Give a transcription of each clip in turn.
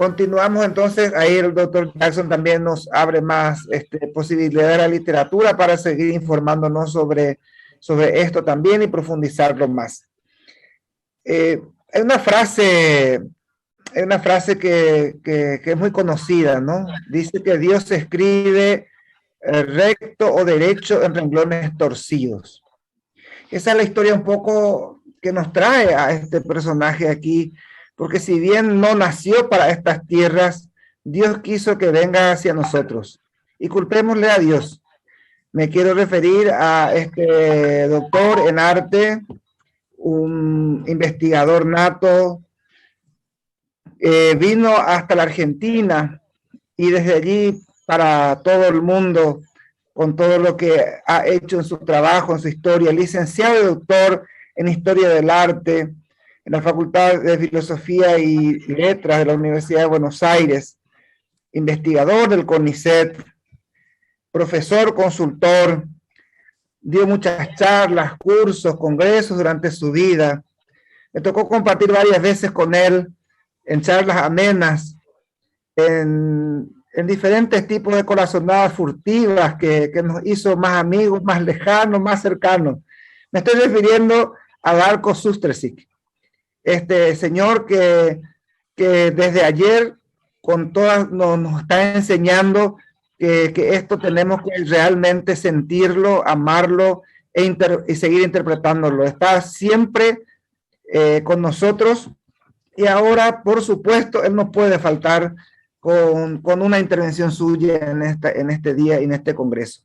Continuamos entonces, ahí el doctor Jackson también nos abre más posibilidad de la literatura para seguir informándonos sobre esto también y profundizarlo más. Hay una frase que es muy conocida, ¿no? Dice que Dios se escribe recto o derecho en renglones torcidos. Esa es la historia un poco que nos trae a este personaje aquí, porque si bien no nació para estas tierras, Dios quiso que venga hacia nosotros. Y culpémosle a Dios. Me quiero referir a este doctor en arte, un investigador nato, vino hasta la Argentina y desde allí para todo el mundo, con todo lo que ha hecho en su trabajo, en su historia, licenciado y doctor en Historia del Arte, en la Facultad de Filosofía y Letras de la Universidad de Buenos Aires, investigador del CONICET, profesor, consultor, dio muchas charlas, cursos, congresos durante su vida. Me tocó compartir varias veces con él en charlas amenas, en diferentes tipos de corazonadas furtivas que nos hizo más amigos, más lejanos, más cercanos. Me estoy refiriendo a Darko Sustersic, este señor que desde ayer con todas nos está enseñando que esto tenemos que realmente sentirlo, amarlo y seguir interpretándolo. Está siempre con nosotros y ahora, por supuesto, él no puede faltar con una intervención suya en este día y en este congreso.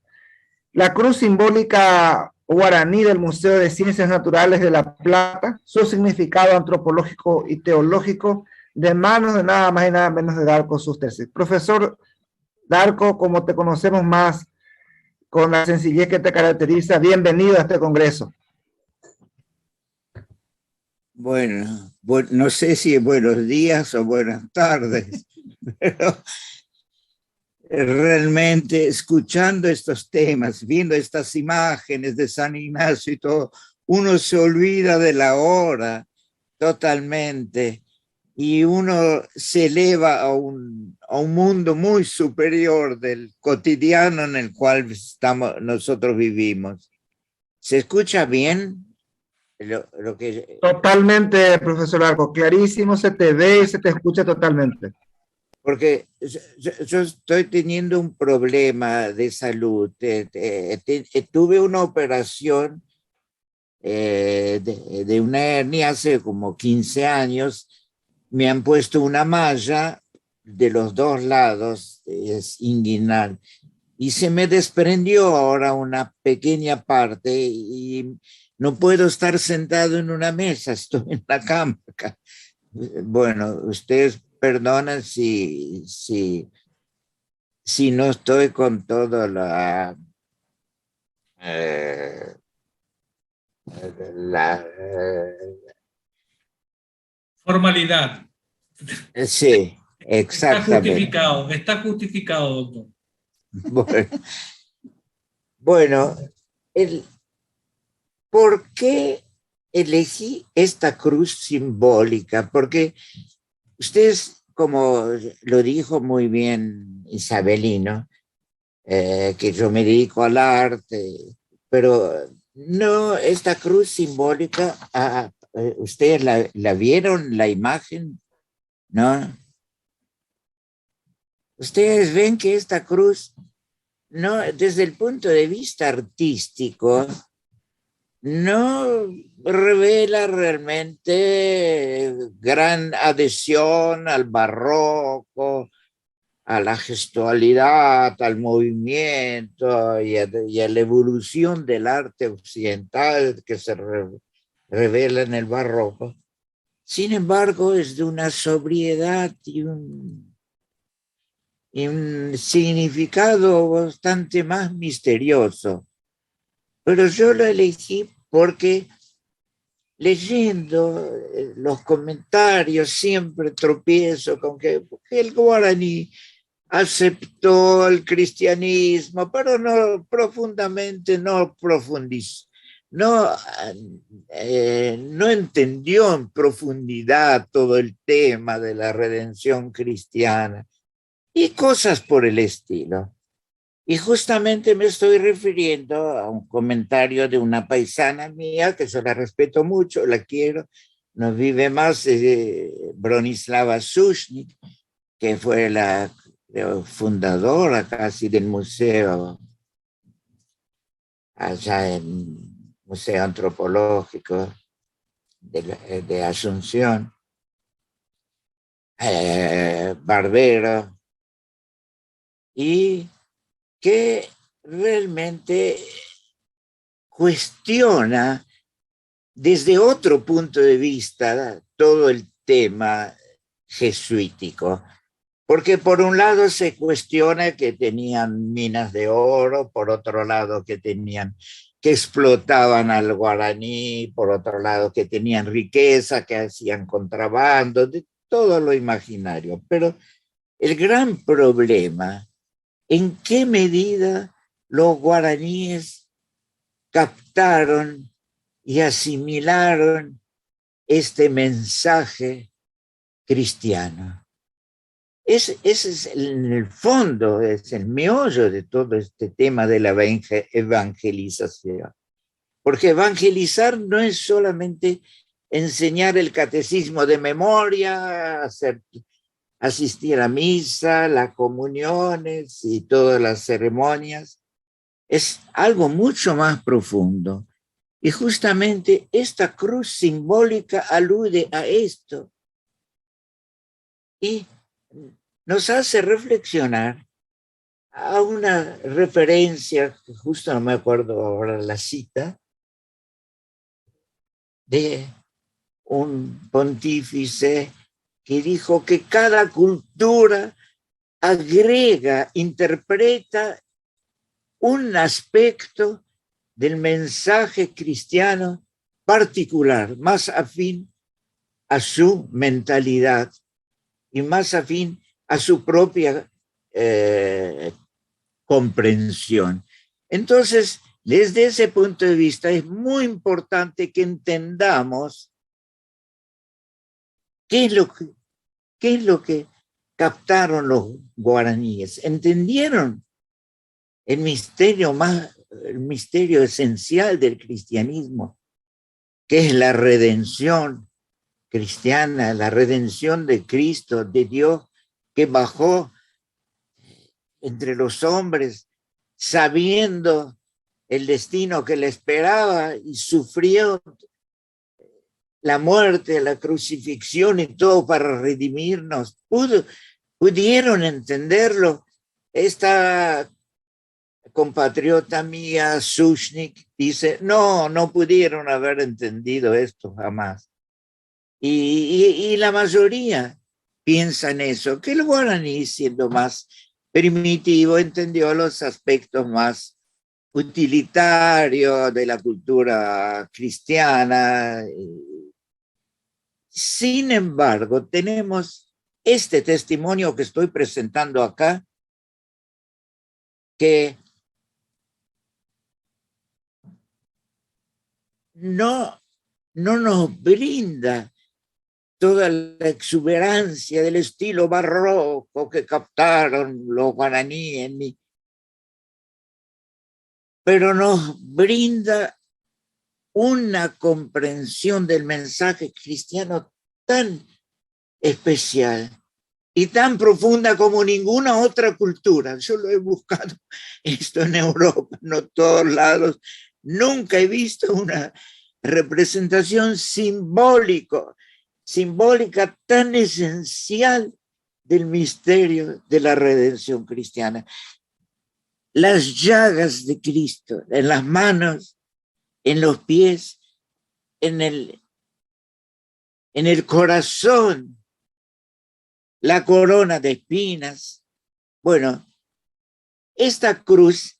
La cruz simbólica guaraní del Museo de Ciencias Naturales de La Plata, su significado antropológico y teológico, de manos de nada más y nada menos de Darko Sustersic. Profesor Darko, como te conocemos más, con la sencillez que te caracteriza, bienvenido a este congreso. Bueno, no sé si buenos días o buenas tardes, pero realmente escuchando estos temas, viendo estas imágenes de San Ignacio y todo, uno se olvida de la hora totalmente y uno se eleva a un mundo muy superior del cotidiano en el cual nosotros vivimos. ¿Se escucha bien? Lo que... Totalmente, profesor Arco, clarísimo, se te ve y se te escucha totalmente. Porque yo estoy teniendo un problema de salud. Tuve una operación de una hernia hace como 15 años. Me han puesto una malla de los dos lados, es inguinal, y se me desprendió ahora una pequeña parte y no puedo estar sentado en una mesa, estoy en la cama. Bueno, ustedes perdonan si no estoy con toda la formalidad. Sí, exactamente. Está justificado, doctor. Bueno, ¿por qué elegí esta cruz simbólica? Porque ustedes, como lo dijo muy bien Isabelino, que yo me dedico al arte, pero no, esta cruz simbólica, ¿ustedes la vieron, la imagen? ¿No? Ustedes ven que esta cruz, no, desde el punto de vista artístico, no revela realmente gran adhesión al barroco, a la gestualidad, al movimiento y a la evolución del arte occidental que se revela en el barroco. Sin embargo, es de una sobriedad y un significado bastante más misterioso. Pero yo lo elegí porque leyendo los comentarios siempre tropiezo con que el guaraní aceptó el cristianismo, pero no profundamente, no no entendió en profundidad todo el tema de la redención cristiana y cosas por el estilo. Y justamente me estoy refiriendo a un comentario de una paisana mía, que yo la respeto mucho, la quiero, no vive más, Bronislava Sushnik, que fue la fundadora casi del museo, allá en Museo Antropológico de Asunción, Barbero, y que realmente cuestiona desde otro punto de vista todo el tema jesuítico. Porque por un lado se cuestiona que tenían minas de oro, por otro lado que explotaban al guaraní, por otro lado que tenían riqueza, que hacían contrabando, de todo lo imaginario. Pero el gran problema, ¿en qué medida los guaraníes captaron y asimilaron este mensaje cristiano? Ese es en el fondo, es el meollo de todo este tema de la evangelización. Porque evangelizar no es solamente enseñar el catecismo de memoria, asistir a misa, las comuniones y todas las ceremonias. Es algo mucho más profundo. Y justamente esta cruz simbólica alude a esto. Y nos hace reflexionar a una referencia, que justo no me acuerdo ahora la cita, de un pontífice que dijo que cada cultura agrega, interpreta un aspecto del mensaje cristiano particular, más afín a su mentalidad y más afín a su propia comprensión. Entonces, desde ese punto de vista, es muy importante que entendamos qué es lo que captaron los guaraníes. ¿Entendieron el misterio esencial del cristianismo, que es la redención cristiana, la redención de Cristo, de Dios, que bajó entre los hombres, sabiendo el destino que le esperaba y sufrió la muerte, la crucifixión y todo para redimirnos? ¿Pudieron entenderlo? Esta compatriota mía, Sushnik, dice, no pudieron haber entendido esto jamás. Y la mayoría piensa en eso, que el guaraní, siendo más primitivo, entendió los aspectos más utilitarios de la cultura cristiana. Sin embargo, tenemos este testimonio que estoy presentando acá, que no nos brinda toda la exuberancia del estilo barroco que captaron los guaraníes, pero nos brinda una comprensión del mensaje cristiano tan especial y tan profunda como ninguna otra cultura. Yo lo he buscado esto en Europa, en todos lados. Nunca he visto una representación simbólica tan esencial del misterio de la redención cristiana. Las llagas de Cristo en las manos, en los pies, en el corazón, la corona de espinas. Bueno, esta cruz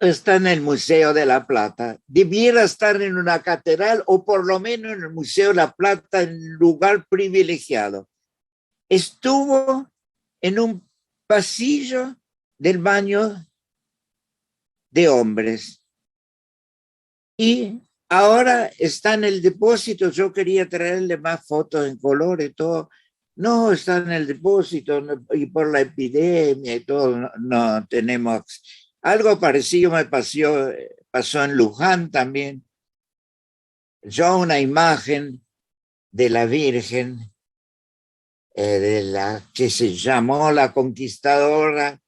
está en el Museo de la Plata. Debiera estar en una catedral o por lo menos en el Museo de la Plata, en un lugar privilegiado. Estuvo en un pasillo del baño de hombres. Y ahora está en el depósito. Yo quería traerle más fotos en color y todo. No, está en el depósito y por la epidemia y todo, no tenemos. Algo parecido me pasó en Luján también. Yo una imagen de la Virgen, de la que se llamó la Conquistadora,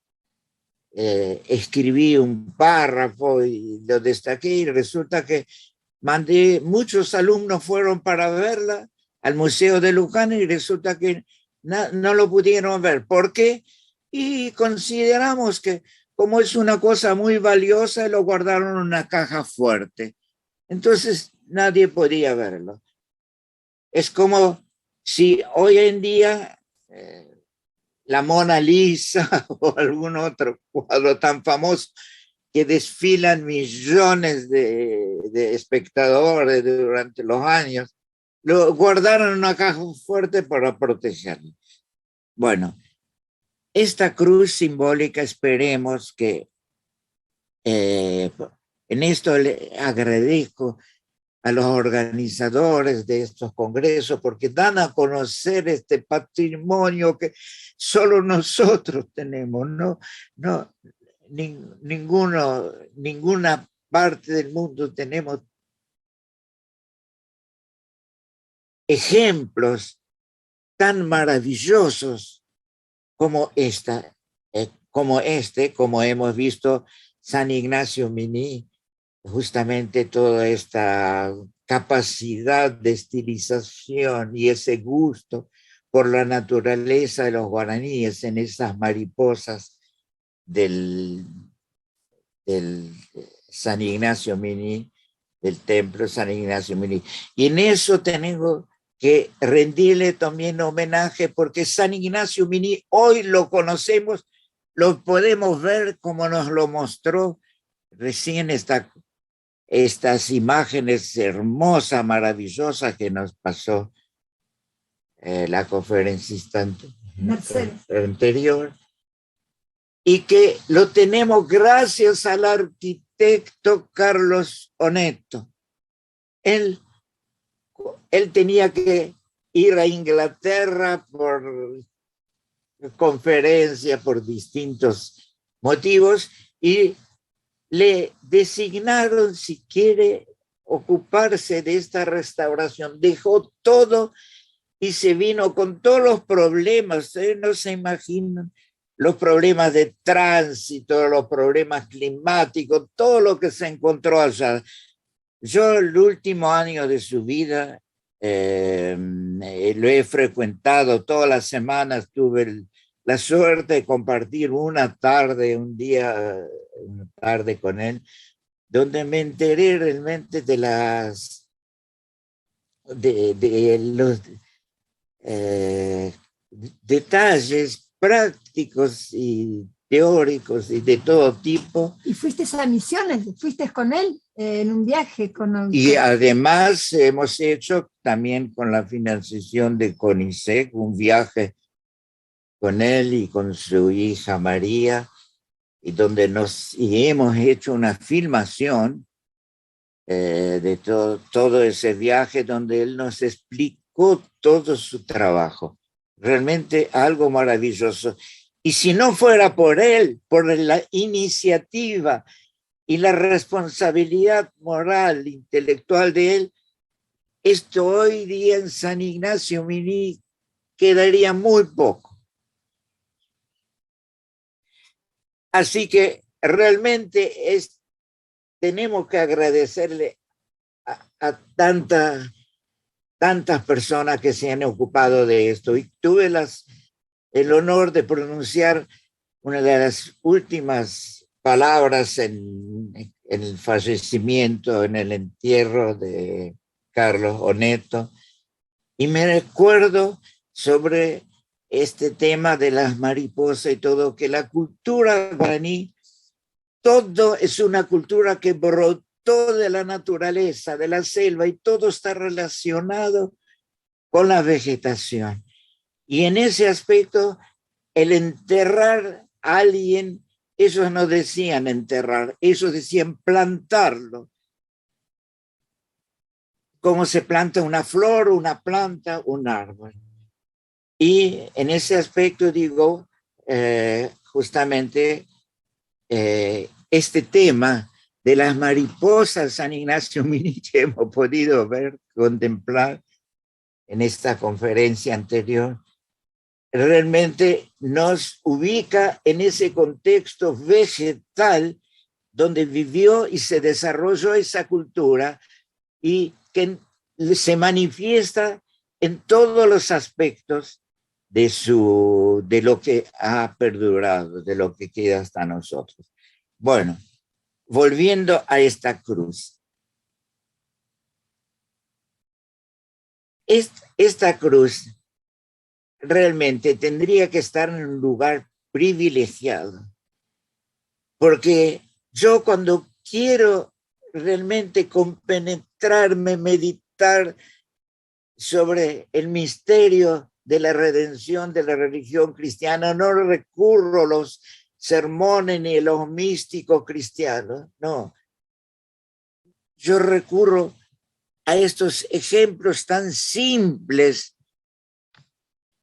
escribí un párrafo y lo destaqué y resulta que muchos alumnos fueron para verla al Museo de Luján y resulta que no lo pudieron ver. ¿Por qué? Y consideramos que como es una cosa muy valiosa, lo guardaron en una caja fuerte. Entonces nadie podía verlo. Es como si hoy en día la Mona Lisa o algún otro cuadro tan famoso que desfilan millones de espectadores durante los años, lo guardaron en una caja fuerte para protegerlo. Bueno, esta cruz simbólica esperemos que en esto le agradezco a los organizadores de estos congresos porque dan a conocer este patrimonio que solo nosotros tenemos, ninguna parte del mundo tenemos ejemplos tan maravillosos como como hemos visto San Ignacio Mini, justamente toda esta capacidad de estilización y ese gusto por la naturaleza de los guaraníes en esas mariposas del San Ignacio Mini, del templo San Ignacio Mini. Y en eso tenemos que rendirle también homenaje porque San Ignacio Mini hoy lo conocemos, lo podemos ver como nos lo mostró recién estas imágenes hermosas, maravillosas que nos pasó la conferencista anterior, y que lo tenemos gracias al arquitecto Carlos Oneto. Él tenía que ir a Inglaterra por conferencia, por distintos motivos, y le designaron si quiere ocuparse de esta restauración. Dejó todo y se vino con todos los problemas. Ustedes no se imaginan los problemas de tránsito, los problemas climáticos, todo lo que se encontró allá. Yo el último año de su vida lo he frecuentado todas las semanas, tuve la suerte de compartir una tarde con él, donde me enteré realmente de los detalles prácticos y teóricos y de todo tipo. ¿Y fuiste a Misiones? ¿Fuiste con él en un viaje? Y además hemos hecho también con la financiación de CONICET un viaje con él y con su hija María, y donde hemos hecho una filmación de todo ese viaje donde él nos explicó todo su trabajo. Realmente algo maravilloso. Y si no fuera por él, por la iniciativa y la responsabilidad moral, intelectual de él, esto hoy día en San Ignacio Mini quedaría muy poco. Así que realmente tenemos que agradecerle a tantas personas que se han ocupado de esto. Y tuve el honor de pronunciar una de las últimas palabras en el fallecimiento, en el entierro de Carlos Oneto. Y me recuerdo sobre este tema de las mariposas y todo, que la cultura guaraní, todo es una cultura que brotó de la naturaleza, de la selva, y todo está relacionado con la vegetación. Y en ese aspecto, el enterrar a alguien, ellos no decían enterrar, ellos decían plantarlo. cómo se planta una flor, una planta, un árbol. Y en ese aspecto digo, justamente este tema de las mariposas San Ignacio Mínich que hemos podido ver, contemplar en esta conferencia anterior, realmente nos ubica en ese contexto vegetal donde vivió y se desarrolló esa cultura y que se manifiesta en todos los aspectos de lo que ha perdurado, de lo que queda hasta nosotros. Bueno, volviendo a esta cruz. Esta cruz realmente tendría que estar en un lugar privilegiado, porque yo cuando quiero realmente compenetrarme, meditar sobre el misterio de la redención de la religión cristiana, no recurro a los sermones ni a los místicos cristianos, no. Yo recurro a estos ejemplos tan simples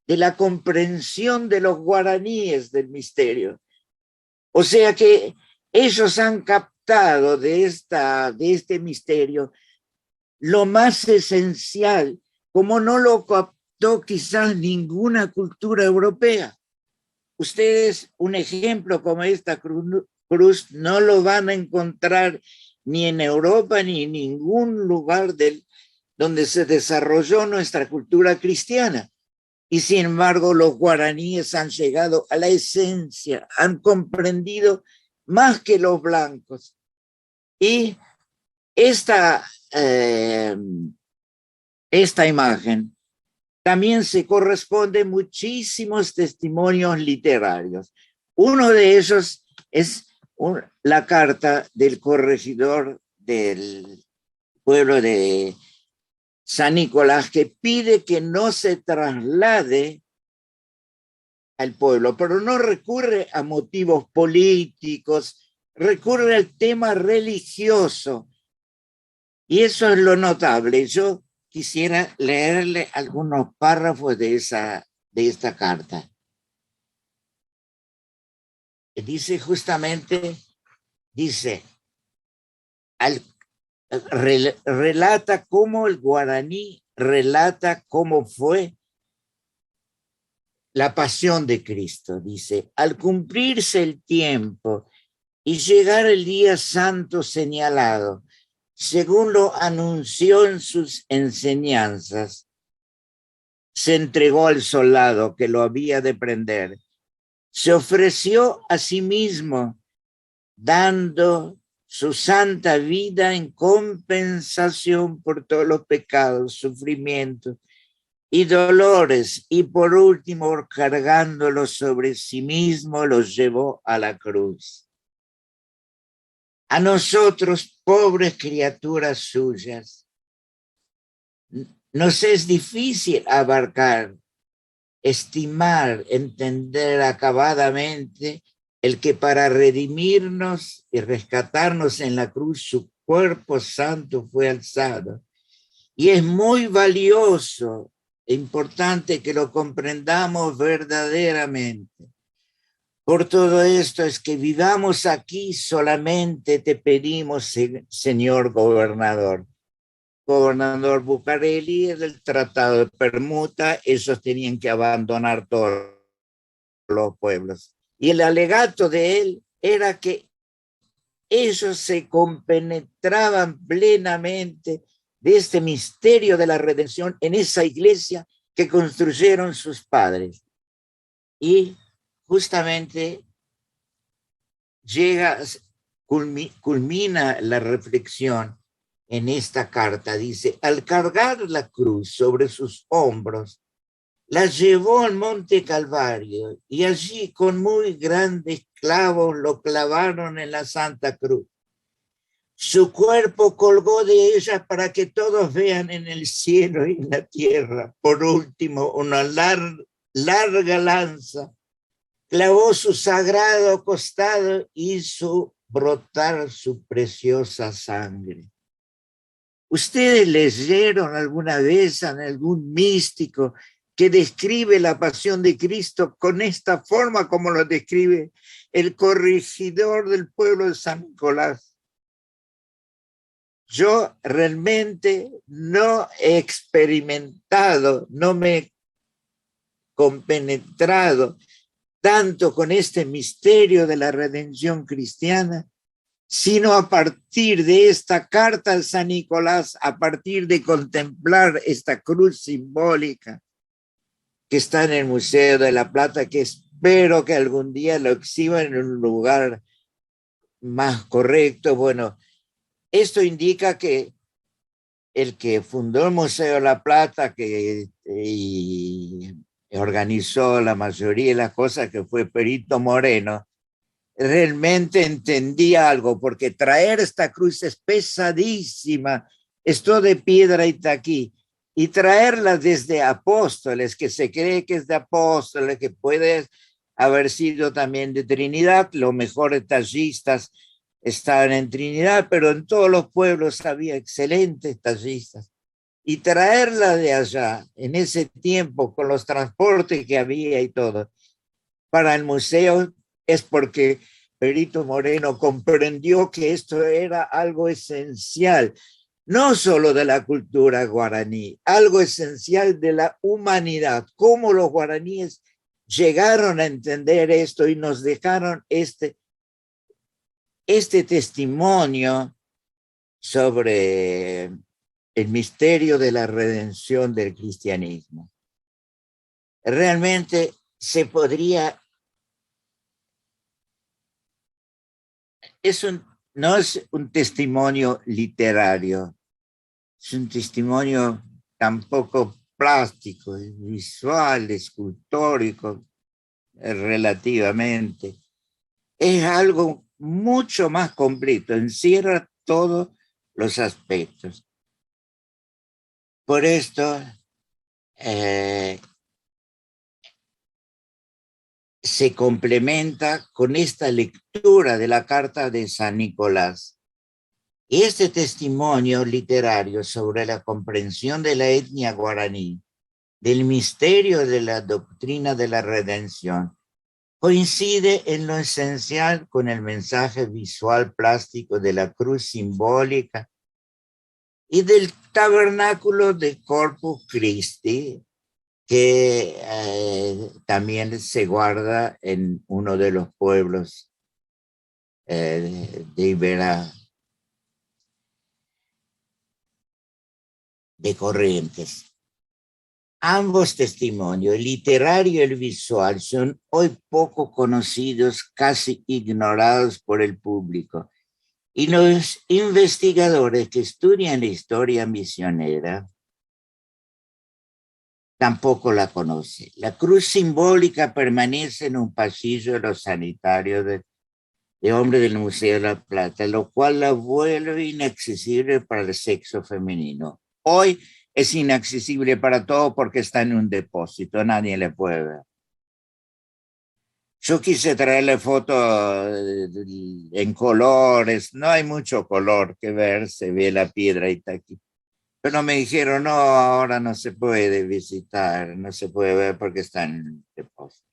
de la comprensión de los guaraníes del misterio. O sea que ellos han captado de este misterio lo más esencial, como no lo captó quizás ninguna cultura europea. Ustedes un ejemplo como esta cruz no lo van a encontrar ni en Europa ni en ningún lugar donde se desarrolló nuestra cultura cristiana. Y sin embargo, los guaraníes han llegado a la esencia, han comprendido más que los blancos. Y esta imagen también se corresponde a muchísimos testimonios literarios. Uno de ellos es la carta del corregidor del pueblo de San Nicolás, que pide que no se traslade al pueblo, pero no recurre a motivos políticos, recurre al tema religioso. Y eso es lo notable. Yo quisiera leerle algunos párrafos de esta carta. Dice justamente, relata cómo el guaraní relata cómo fue la pasión de Cristo. Dice, al cumplirse el tiempo y llegar el día santo señalado, según lo anunció en sus enseñanzas, se entregó al soldado que lo había de prender. Se ofreció a sí mismo, dando su santa vida en compensación por todos los pecados, sufrimientos y dolores, y por último, cargándolos sobre sí mismo, los llevó a la cruz. A nosotros, pobres criaturas suyas, nos es difícil abarcar, estimar, entender acabadamente el que para redimirnos y rescatarnos en la cruz su cuerpo santo fue alzado. Y es muy valioso e importante que lo comprendamos verdaderamente. Por todo esto es que vivamos aquí solamente te pedimos, señor gobernador. Gobernador Bucareli, del Tratado de Permuta, ellos tenían que abandonar todos los pueblos. Y el alegato de él era que ellos se compenetraban plenamente de este misterio de la redención en esa iglesia que construyeron sus padres. Y justamente culmina la reflexión en esta carta. Dice, al cargar la cruz sobre sus hombros, la llevó al monte Calvario y allí con muy grandes clavos lo clavaron en la Santa Cruz. Su cuerpo colgó de ella para que todos vean en el cielo y en la tierra. Por último, una larga lanza clavó su sagrado costado y hizo brotar su preciosa sangre. ¿Ustedes leyeron alguna vez a algún místico que describe la pasión de Cristo con esta forma como lo describe el corregidor del pueblo de San Nicolás? Yo realmente no he experimentado, no me he compenetrado tanto con este misterio de la redención cristiana, sino a partir de esta carta de San Nicolás, a partir de contemplar esta cruz simbólica que está en el Museo de la Plata, que espero que algún día lo exhiban en un lugar más correcto. Bueno, esto indica que el que fundó el Museo de la Plata y organizó la mayoría de las cosas, que fue Perito Moreno, realmente entendía algo, porque traer esta cruz es pesadísima, es todo de piedra y está aquí, y traerla desde Apóstoles, que se cree que es de Apóstoles, que puede haber sido también de Trinidad, los mejores tallistas estaban en Trinidad, pero en todos los pueblos había excelentes tallistas, y traerla de allá, en ese tiempo, con los transportes que había y todo, para el museo, es porque Perito Moreno comprendió que esto era algo esencial, no solo de la cultura guaraní, algo esencial de la humanidad, cómo los guaraníes llegaron a entender esto y nos dejaron este testimonio sobre el misterio de la redención del cristianismo. Realmente se podría... no es un testimonio literario, es un testimonio tampoco plástico, visual, escultórico, relativamente. Es algo mucho más completo, encierra todos los aspectos. Por esto, se complementa con esta lectura de la carta de San Nicolás. Este testimonio literario sobre la comprensión de la etnia guaraní, del misterio de la doctrina de la redención, coincide en lo esencial con el mensaje visual plástico de la cruz simbólica y del tabernáculo de Corpus Christi, que también se guarda en uno de los pueblos de Iberá, de Corrientes. Ambos testimonios, el literario y el visual, son hoy poco conocidos, casi ignorados por el público. Y los investigadores que estudian la historia misionera tampoco la conocen. La cruz simbólica permanece en un pasillo de los sanitarios de hombres del Museo de la Plata, lo cual la vuelve inaccesible para el sexo femenino. Hoy es inaccesible para todo porque está en un depósito, nadie le puede ver. Yo quise traerle fotos en colores, no hay mucho color que ver, se ve la piedra y está aquí. Pero me dijeron, no, ahora no se puede visitar, no se puede ver porque está en el depósito.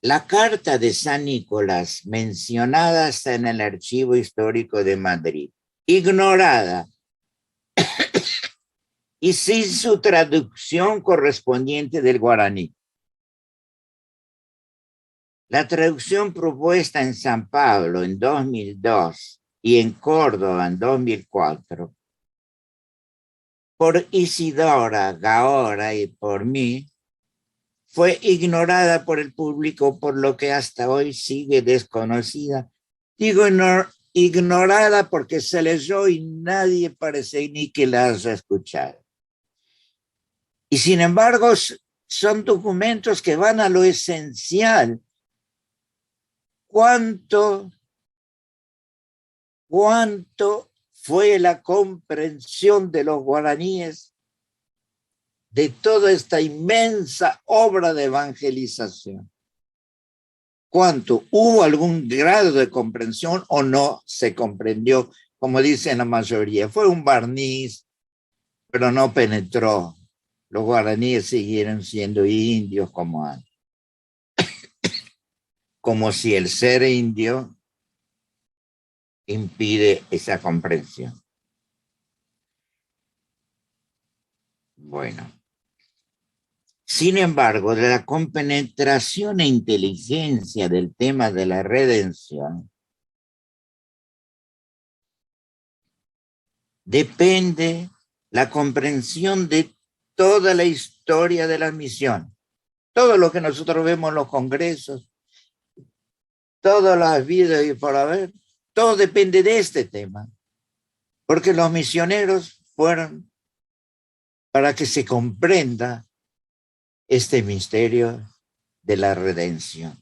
La carta de San Nicolás, mencionada está en el Archivo Histórico de Madrid, ignorada y sin su traducción correspondiente del guaraní. La traducción propuesta en San Pablo en 2002 y en Córdoba en 2004 por Isidora Gaora y por mí fue ignorada por el público, por lo que hasta hoy sigue desconocida. Digo ignorada porque se leyó y nadie parece ni que la haya escuchado. Y sin embargo, son documentos que van a lo esencial. ¿Cuánto fue la comprensión de los guaraníes de toda esta inmensa obra de evangelización? ¿Cuánto? ¿Hubo algún grado de comprensión o no se comprendió como dicen la mayoría, fue un barniz, pero no penetró. Los guaraníes siguieron siendo indios como antes. Como si el ser indio impide esa comprensión. Bueno. Sin embargo, de la compenetración e inteligencia del tema de la redención depende la comprensión de toda la historia de la misión. Todo lo que nosotros vemos en los congresos, todas las vidas y por haber, todo depende de este tema. Porque los misioneros fueron para que se comprenda este misterio de la redención.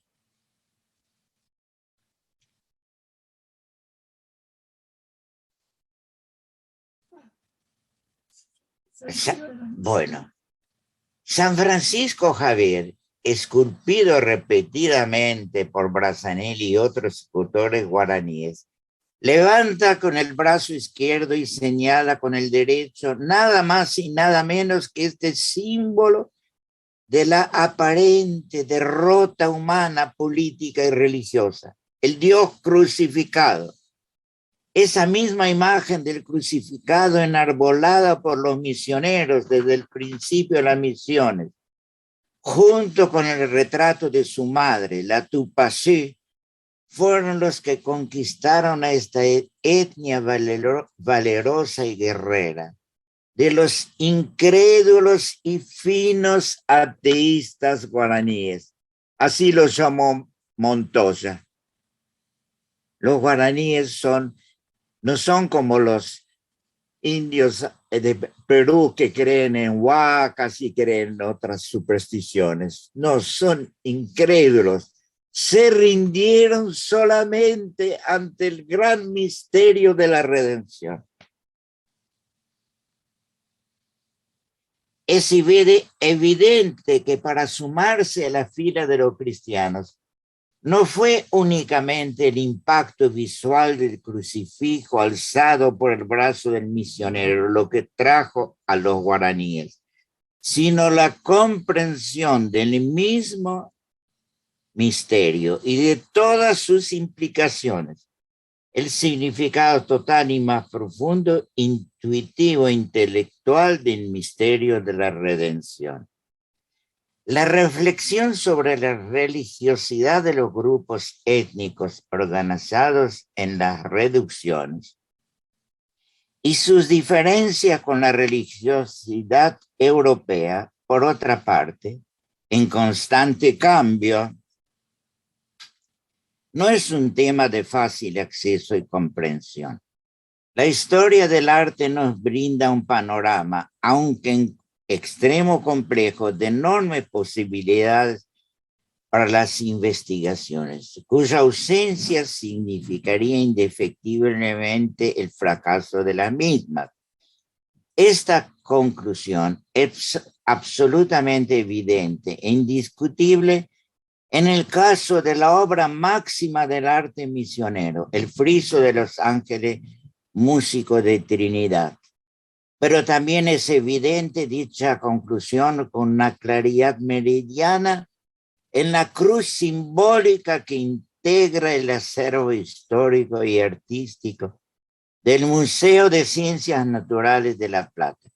Bueno, San Francisco Javier, esculpido repetidamente por Brazanelli y otros autores guaraníes, levanta con el brazo izquierdo y señala con el derecho nada más y nada menos que este símbolo de la aparente derrota humana, política y religiosa, el Dios crucificado. Esa misma imagen del crucificado enarbolada por los misioneros desde el principio de las misiones, junto con el retrato de su madre, la Tupacé, fueron los que conquistaron a esta etnia valerosa y guerrera, de los incrédulos y finos ateístas guaraníes. Así los llamó Montoya. Los guaraníes no son como los indios de Perú que creen en huacas y creen en otras supersticiones. No, son incrédulos. Se rindieron solamente ante el gran misterio de la redención. Es evidente que para sumarse a la fila de los cristianos no fue únicamente el impacto visual del crucifijo alzado por el brazo del misionero lo que trajo a los guaraníes, sino la comprensión del mismo misterio y de todas sus implicaciones, el significado total y más profundo, intuitivo e intelectual del misterio de la redención. La reflexión sobre la religiosidad de los grupos étnicos organizados en las reducciones y sus diferencias con la religiosidad europea, por otra parte, en constante cambio, no es un tema de fácil acceso y comprensión. La historia del arte nos brinda un panorama, aunque en extremo complejo, de enormes posibilidades para las investigaciones, cuya ausencia significaría indefectiblemente el fracaso de las mismas. Esta conclusión es absolutamente evidente e indiscutible en el caso de la obra máxima del arte misionero, el friso de los ángeles músicos de Trinidad. Pero también es evidente dicha conclusión con una claridad meridiana en la cruz simbólica que integra el acervo histórico y artístico del Museo de Ciencias Naturales de La Plata,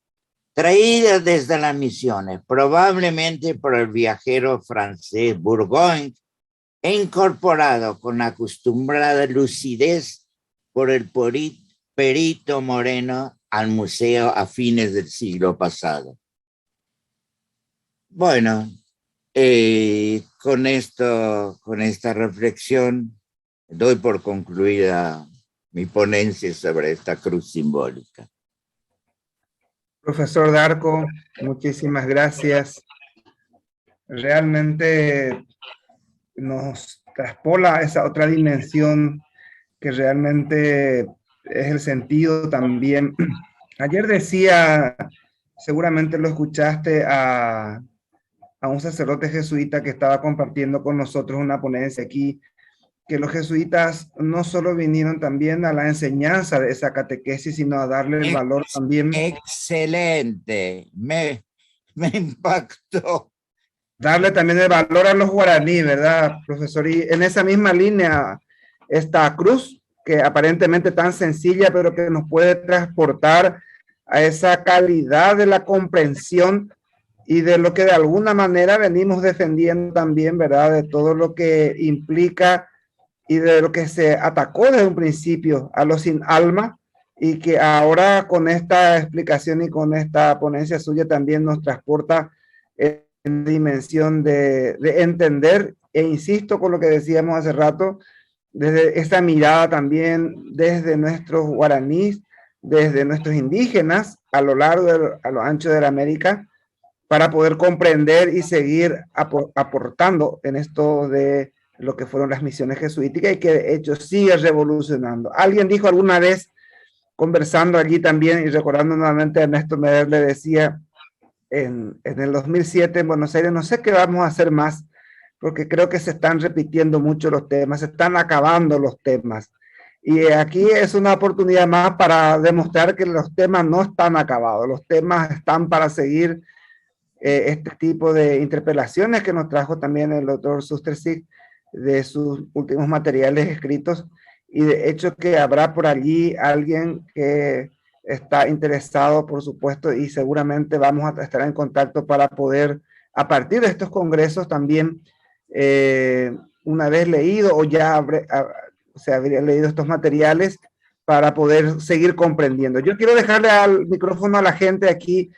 traída desde las misiones, probablemente por el viajero francés Bourgogne, e incorporado con acostumbrada lucidez por el perito Moreno al museo a fines del siglo pasado. Bueno, con esta reflexión doy por concluida mi ponencia sobre esta cruz simbólica. Profesor Darco, muchísimas gracias. Realmente nos traspola esa otra dimensión que realmente es el sentido también. Ayer decía, seguramente lo escuchaste, a un sacerdote jesuita que estaba compartiendo con nosotros una ponencia aquí, que los jesuitas no solo vinieron también a la enseñanza de esa catequesis, sino a darle el valor también. Excelente, me impactó. Darle también el valor a los guaraníes, ¿verdad, profesor? Y en esa misma línea, esta cruz, que aparentemente tan sencilla, pero que nos puede transportar a esa calidad de la comprensión y de lo que de alguna manera venimos defendiendo también, ¿verdad? De todo lo que implica y de lo que se atacó desde un principio a los sin alma, y que ahora con esta explicación y con esta ponencia suya también nos transporta en dimensión de entender, e insisto con lo que decíamos hace rato, desde esta mirada también desde nuestros guaraníes, desde nuestros indígenas a lo largo, a lo ancho de la América, para poder comprender y seguir aportando en esto de lo que fueron las misiones jesuíticas, y que de hecho sigue revolucionando. Alguien dijo alguna vez, conversando allí también y recordando nuevamente a Ernesto Meder, le decía en el 2007 en Buenos Aires, no sé qué vamos a hacer más, porque creo que se están repitiendo mucho los temas, se están acabando los temas. Y aquí es una oportunidad más para demostrar que los temas no están acabados, los temas están para seguir. Este tipo de interpelaciones que nos trajo también el doctor Sustersic de sus últimos materiales escritos, y de hecho que habrá por allí alguien que está interesado, por supuesto, y seguramente vamos a estar en contacto para poder, a partir de estos congresos también, una vez leído o ya se habría leído estos materiales, para poder seguir comprendiendo. Yo quiero dejarle al micrófono a la gente aquí.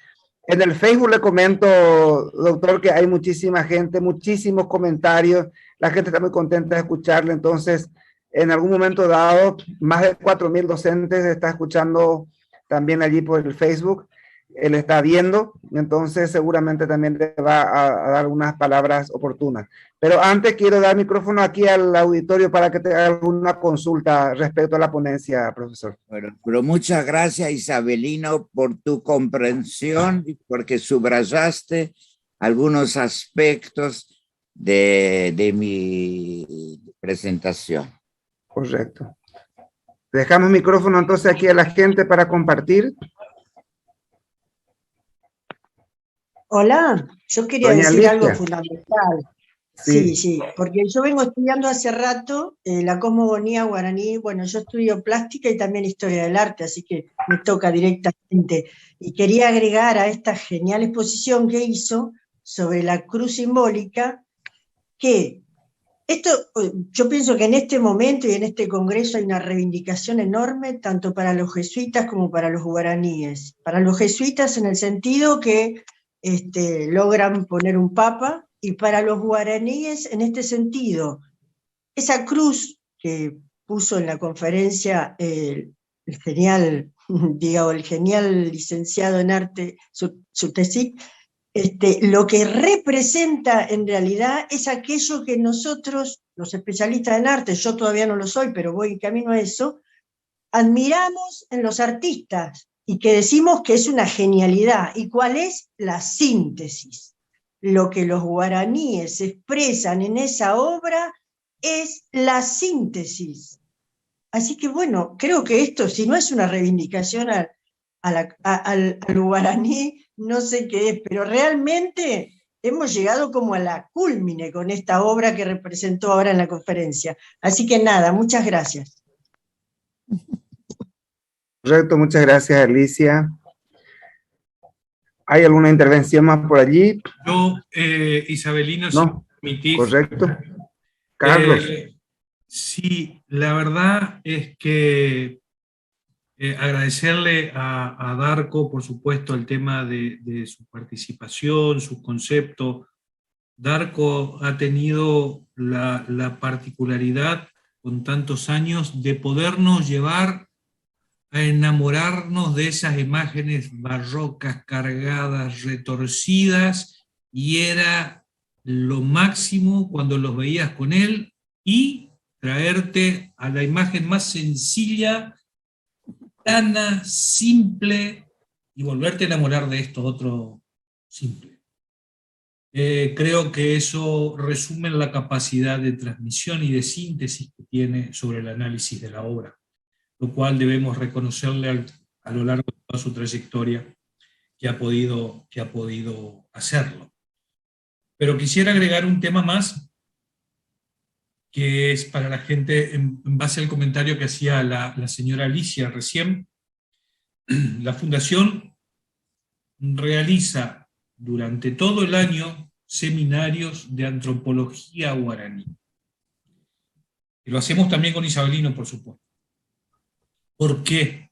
En el Facebook le comento, doctor, que hay muchísima gente, muchísimos comentarios, la gente está muy contenta de escucharle. Entonces, en algún momento dado, más de 4.000 docentes está escuchando también allí por el Facebook, él está viendo, entonces seguramente también le va a dar unas palabras oportunas. Pero antes quiero dar micrófono aquí al auditorio para que te haga alguna consulta respecto a la ponencia, profesor. Bueno, pero muchas gracias, Isabelino, por tu comprensión y porque subrayaste algunos aspectos de mi presentación. Correcto. Dejamos micrófono entonces aquí a la gente para compartir. Hola, yo quería Doña decir Alicia. algo fundamental. Sí, porque yo vengo estudiando hace rato la cosmogonía guaraní. Bueno, yo estudio plástica y también historia del arte, así que me toca directamente. Y quería agregar a esta genial exposición que hizo sobre la cruz simbólica, que esto, yo pienso que en este momento y en este congreso hay una reivindicación enorme, tanto para los jesuitas como para los guaraníes. Para los jesuitas en el sentido que logran poner un papa, y para los guaraníes en este sentido, esa cruz que puso en la conferencia el genial, digamos, el genial licenciado en arte Sutersic, lo que representa en realidad es aquello que nosotros, los especialistas en arte, yo todavía no lo soy, pero voy camino a eso, admiramos en los artistas y que decimos que es una genialidad. ¿Y cuál es? La síntesis. Lo que los guaraníes expresan en esa obra es la síntesis. Así que bueno, creo que esto, si no es una reivindicación al guaraní, no sé qué es, pero realmente hemos llegado como a la cúlmine con esta obra que representó ahora en la conferencia. Así que nada, muchas gracias. Correcto, muchas gracias, Alicia. ¿Hay alguna intervención más por allí? Yo, Isabelino, No, si me permitís. correcto. Carlos. Sí, la verdad es que agradecerle a Darko, por supuesto, el tema de su participación, su concepto. Darko ha tenido la particularidad con tantos años de podernos llevar a enamorarnos de esas imágenes barrocas, cargadas, retorcidas, y era lo máximo cuando los veías con él, y traerte a la imagen más sencilla, plana, simple, y volverte a enamorar de esto otro simple. Creo que eso resume la capacidad de transmisión y de síntesis que tiene sobre el análisis de la obra, lo cual debemos reconocerle a lo largo de toda su trayectoria que ha podido hacerlo. Pero quisiera agregar un tema más, que es para la gente, en base al comentario que hacía la señora Alicia recién. La Fundación realiza durante todo el año seminarios de antropología guaraní. Y lo hacemos también con Isabelino, por supuesto. ¿Por qué?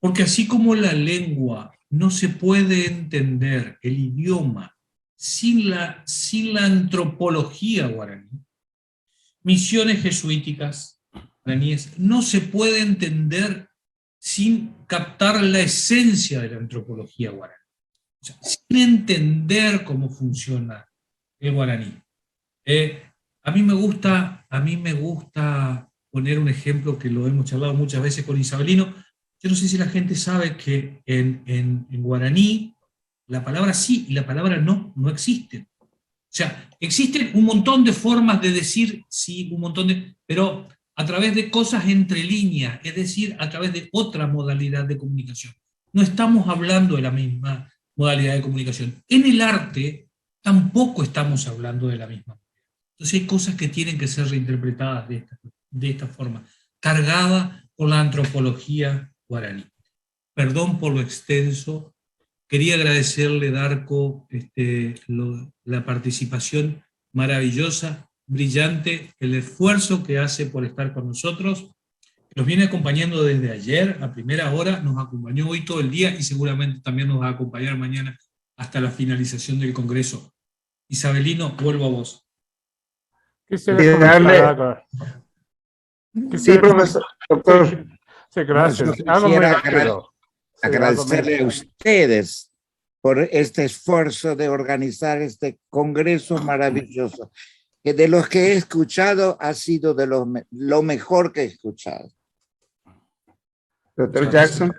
Porque así como la lengua no se puede entender, el idioma, sin la antropología guaraní, misiones jesuíticas guaraníes no se puede entender sin captar la esencia de la antropología guaraní. O sea, sin entender cómo funciona el guaraní. A mí me gusta poner un ejemplo que lo hemos charlado muchas veces con Isabelino. Yo no sé si la gente sabe que en guaraní la palabra sí y la palabra no existen. O sea, existen un montón de formas de decir sí, pero a través de cosas entre líneas, es decir, a través de otra modalidad de comunicación. No estamos hablando de la misma modalidad de comunicación. En el arte tampoco estamos hablando de la misma. Entonces hay cosas que tienen que ser reinterpretadas de esta forma, cargada con la antropología guaraní. Perdón por lo extenso. Quería agradecerle, Darko, la participación maravillosa, brillante, el esfuerzo que hace por estar con nosotros. Nos viene acompañando desde ayer a primera hora, nos acompañó hoy todo el día y seguramente también nos va a acompañar mañana hasta la finalización del Congreso. Isabelino, vuelvo a vos. Quisiera comentar algo. Sí, profesor, doctor. Sí, gracias. Algo muy rápido. Agradecerle a ustedes por este esfuerzo de organizar este congreso maravilloso, que de los que he escuchado ha sido de lo mejor que he escuchado. Doctor Jackson.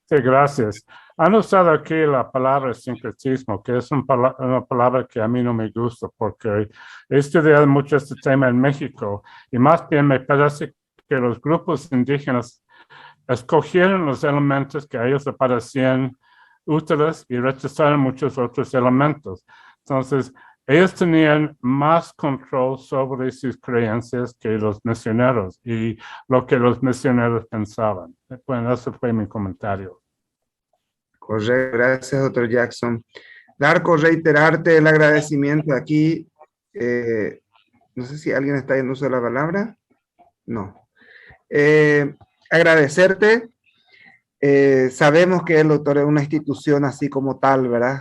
Sí, gracias. Han usado aquí la palabra sincretismo, que es una palabra que a mí no me gusta, porque he estudiado mucho este tema en México, y más bien me parece que los grupos indígenas escogieron los elementos que a ellos les parecían útiles y rechazaron muchos otros elementos. Entonces, ellos tenían más control sobre sus creencias que los misioneros y lo que los misioneros pensaban. Bueno, ese fue mi comentario. Correcto, gracias, doctor Jackson. Darko, reiterarte el agradecimiento aquí. No sé si alguien está en uso de la palabra. No. Agradecerte. Sabemos que el doctor es una institución así como tal, ¿verdad?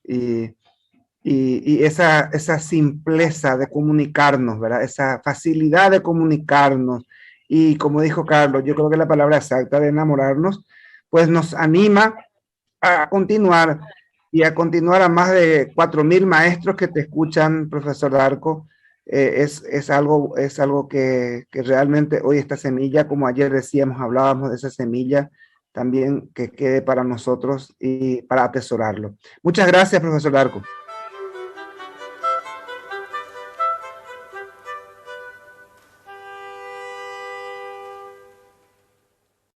Y esa simpleza de comunicarnos, ¿verdad? Esa facilidad de comunicarnos. Y como dijo Carlos, yo creo que la palabra exacta de enamorarnos, pues nos anima a continuar y a continuar a más de 4,000 maestros que te escuchan, profesor Darko. Es algo que realmente hoy esta semilla, como ayer decíamos, hablábamos de esa semilla, también que quede para nosotros y para atesorarlo. Muchas gracias, profesor Darko.